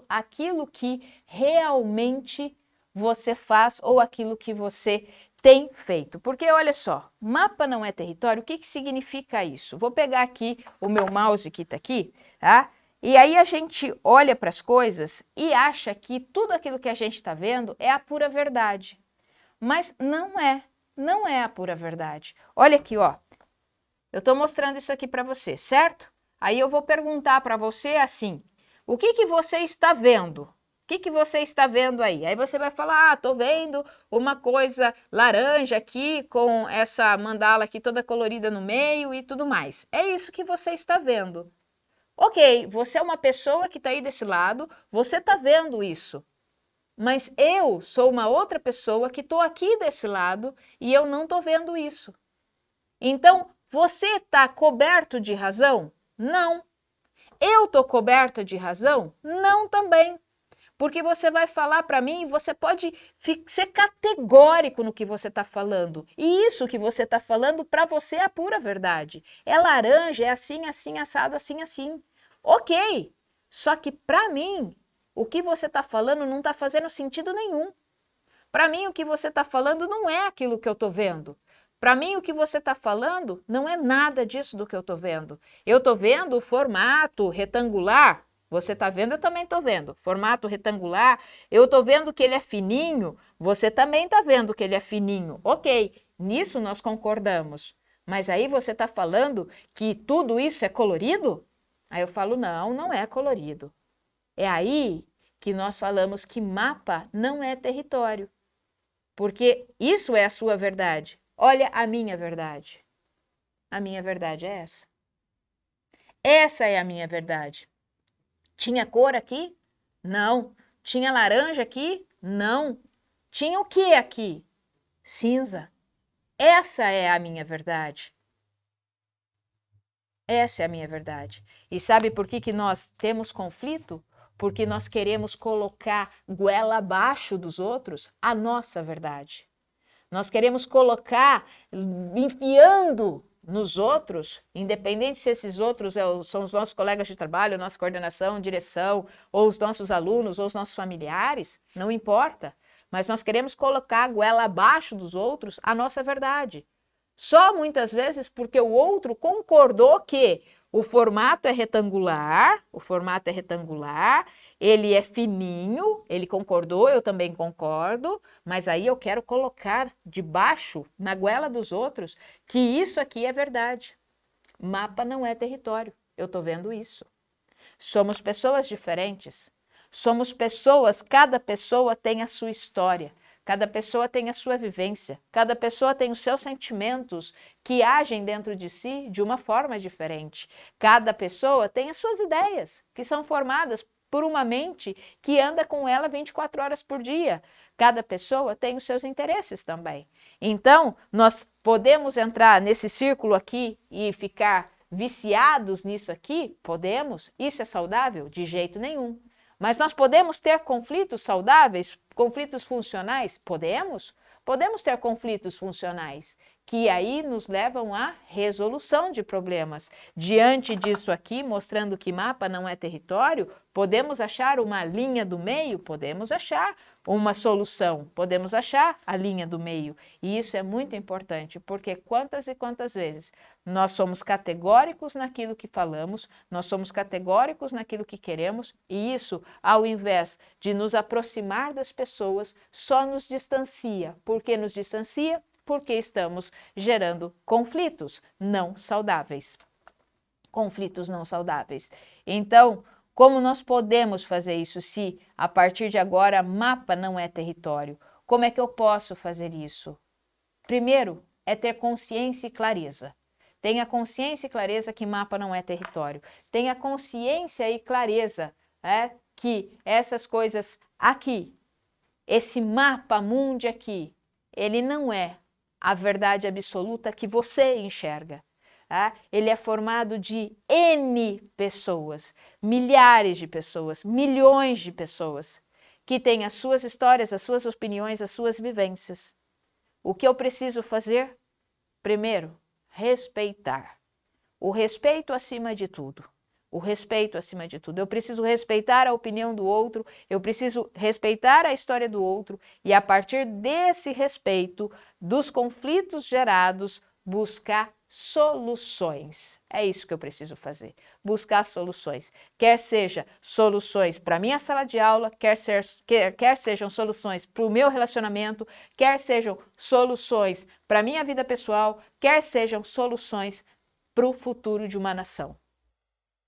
aquilo que realmente você faz ou aquilo que você tem feito. Porque olha só, mapa não é território, o que que significa isso? Vou pegar aqui o meu mouse que está aqui, tá? E aí a gente olha para as coisas e acha que tudo aquilo que a gente está vendo é a pura verdade. Mas não é a pura verdade. Olha aqui, ó. Eu estou mostrando isso aqui para você, certo? Aí eu vou perguntar para você assim, o que que você está vendo? O que que você está vendo aí? Aí você vai falar, estou vendo uma coisa laranja aqui com essa mandala aqui toda colorida no meio e tudo mais. É isso que você está vendo. Ok, você é uma pessoa que está aí desse lado, você está vendo isso. Mas eu sou uma outra pessoa que estou aqui desse lado e eu não estou vendo isso. Então, você está coberto de razão? Não. Eu estou coberta de razão? Não também. Porque você vai falar para mim e você pode ser categórico no que você está falando. E isso que você está falando para você é a pura verdade. É laranja, é assim, assim, assado, assim, assim. Ok. Só que para mim, o que você está falando não está fazendo sentido nenhum. Para mim, o que você está falando não é aquilo que eu estou vendo. Para mim, o que você está falando não é nada disso do que eu estou vendo. Eu estou vendo o formato retangular. Você está vendo? Eu também estou vendo. Formato retangular. Eu estou vendo que ele é fininho. Você também está vendo que ele é fininho. Ok, nisso nós concordamos. Mas aí você está falando que tudo isso é colorido? Aí eu falo, não, não é colorido. É aí que nós falamos que mapa não é território. Porque isso é a sua verdade. Olha a minha verdade. A minha verdade é essa. Essa é a minha verdade. Tinha cor aqui? Não. Tinha laranja aqui? Não. Tinha o que aqui? Cinza. Essa é a minha verdade. Essa é a minha verdade. E sabe por que nós temos conflito? Porque nós queremos colocar goela abaixo dos outros a nossa verdade. Nós queremos colocar, enfiando nos outros, independente se esses outros são os nossos colegas de trabalho, nossa coordenação, direção, ou os nossos alunos, ou os nossos familiares, não importa. Mas nós queremos colocar a goela abaixo dos outros a nossa verdade. Só muitas vezes porque o outro concordou que o formato é retangular, ele é fininho, ele concordou, eu também concordo, mas aí eu quero colocar debaixo, na goela dos outros, que isso aqui é verdade. Mapa não é território, eu estou vendo isso. Somos pessoas diferentes, somos pessoas, cada pessoa tem a sua história. Cada pessoa tem a sua vivência, cada pessoa tem os seus sentimentos que agem dentro de si de uma forma diferente. Cada pessoa tem as suas ideias, que são formadas por uma mente que anda com ela 24 horas por dia. Cada pessoa tem os seus interesses também. Então, nós podemos entrar nesse círculo aqui e ficar viciados nisso aqui? Podemos. Isso é saudável? De jeito nenhum. Mas nós podemos ter conflitos saudáveis, conflitos funcionais? Podemos? Podemos ter conflitos funcionais, que aí nos levam à resolução de problemas. Diante disso aqui, mostrando que mapa não é território, podemos achar uma linha do meio? Podemos achar uma solução, podemos achar a linha do meio. E isso é muito importante, porque quantas e quantas vezes nós somos categóricos naquilo que falamos, nós somos categóricos naquilo que queremos, e isso, ao invés de nos aproximar das pessoas, só nos distancia. Por que nos distancia? Porque estamos gerando conflitos não saudáveis. Conflitos não saudáveis. Então, como nós podemos fazer isso se, a partir de agora, mapa não é território? Como é que eu posso fazer isso? Primeiro, é ter consciência e clareza. Tenha consciência e clareza que mapa não é território. Tenha consciência e clareza que essas coisas aqui, esse mapa mundi aqui, ele não é a verdade absoluta que você enxerga. Ele é formado de N pessoas, milhares de pessoas, milhões de pessoas, que têm as suas histórias, as suas opiniões, as suas vivências. O que eu preciso fazer? Primeiro, respeitar. O respeito acima de tudo. O respeito acima de tudo. Eu preciso respeitar a opinião do outro, eu preciso respeitar a história do outro e, a partir desse respeito, dos conflitos gerados, buscar soluções. É isso que eu preciso fazer, buscar soluções. Quer seja soluções para a minha sala de aula, quer sejam soluções para o meu relacionamento, quer sejam soluções para a minha vida pessoal, quer sejam soluções para o futuro de uma nação.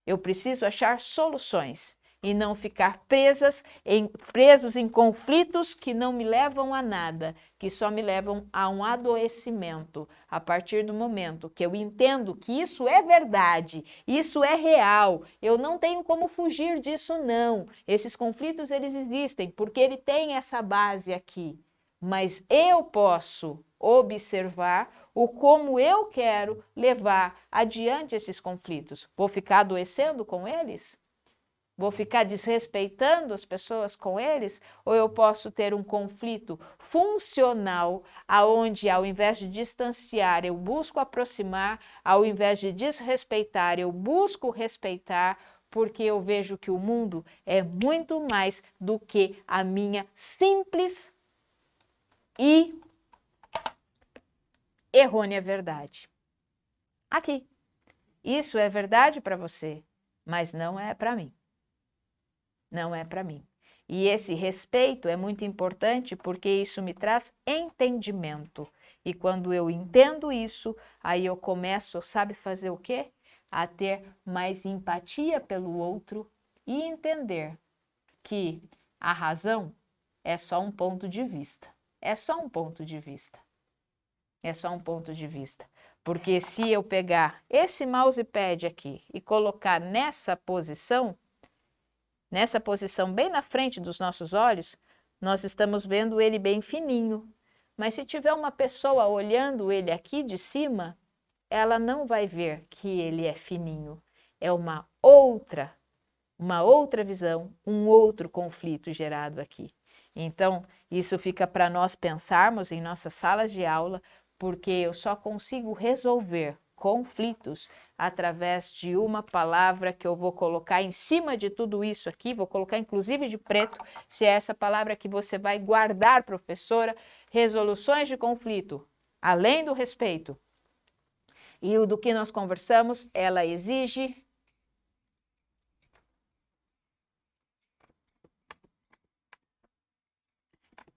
Eu preciso achar soluções e não ficar presos em conflitos que não me levam a nada, que só me levam a um adoecimento. A partir do momento que eu entendo que isso é verdade, isso é real, eu não tenho como fugir disso, não. Esses conflitos, eles existem porque ele tem essa base aqui. Mas eu posso observar o como eu quero levar adiante esses conflitos. Vou ficar adoecendo com eles? Vou ficar desrespeitando as pessoas com eles? Ou eu posso ter um conflito funcional, aonde ao invés de distanciar, eu busco aproximar, ao invés de desrespeitar, eu busco respeitar, porque eu vejo que o mundo é muito mais do que a minha simples e errônea verdade. Aqui. Isso é verdade para você, mas não é para mim. Não é para mim. E esse respeito é muito importante porque isso me traz entendimento. E quando eu entendo isso, aí eu começo, sabe fazer o quê? A ter mais empatia pelo outro e entender que a razão é só um ponto de vista. É só um ponto de vista. É só um ponto de vista. Porque se eu pegar esse mousepad aqui e colocar nessa posição bem na frente dos nossos olhos, nós estamos vendo ele bem fininho. Mas se tiver uma pessoa olhando ele aqui de cima, ela não vai ver que ele é fininho. É uma outra visão, um outro conflito gerado aqui. Então, isso fica para nós pensarmos em nossas salas de aula, porque eu só consigo resolver conflitos através de uma palavra que eu vou colocar em cima de tudo isso aqui, vou colocar inclusive de preto, se é essa palavra que você vai guardar, professora, resoluções de conflito, além do respeito, E o do que nós conversamos, ela exige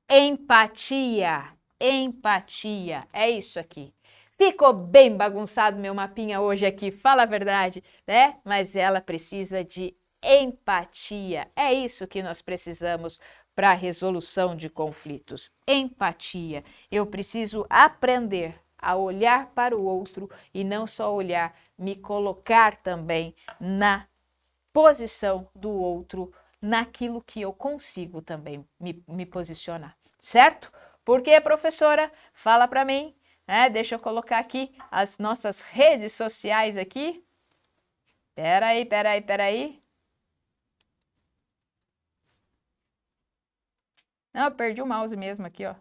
empatia. Empatia. É isso aqui. Ficou bem bagunçado meu mapinha hoje aqui, fala a verdade, né? Mas ela precisa de empatia. É isso que nós precisamos para a resolução de conflitos. Empatia. Eu preciso aprender a olhar para o outro e não só olhar, me colocar também na posição do outro, naquilo que eu consigo também me posicionar, certo? Porque, professora, fala para mim, né? Deixa eu colocar aqui as nossas redes sociais aqui. Peraí. Não, eu perdi o mouse mesmo aqui, ó.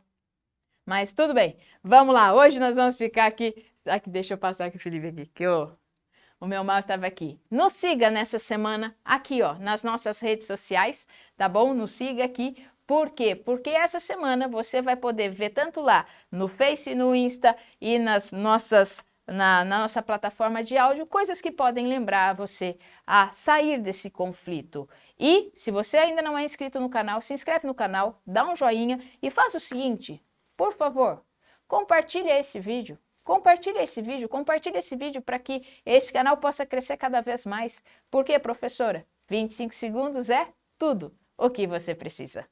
Mas tudo bem, vamos lá. Hoje nós vamos ficar aqui. Deixa eu passar aqui o Felipe aqui, que o meu mouse estava aqui. Nos siga nessa semana aqui, ó, nas nossas redes sociais, tá bom? Nos siga aqui. Por quê? Porque essa semana você vai poder ver tanto lá no Face, no Insta e na nossa plataforma de áudio, coisas que podem lembrar você a sair desse conflito. E se você ainda não é inscrito no canal, se inscreve no canal, dá um joinha e faz o seguinte, por favor, compartilhe esse vídeo. Compartilhe esse vídeo para que esse canal possa crescer cada vez mais. Porque, professora, 25 segundos é tudo o que você precisa.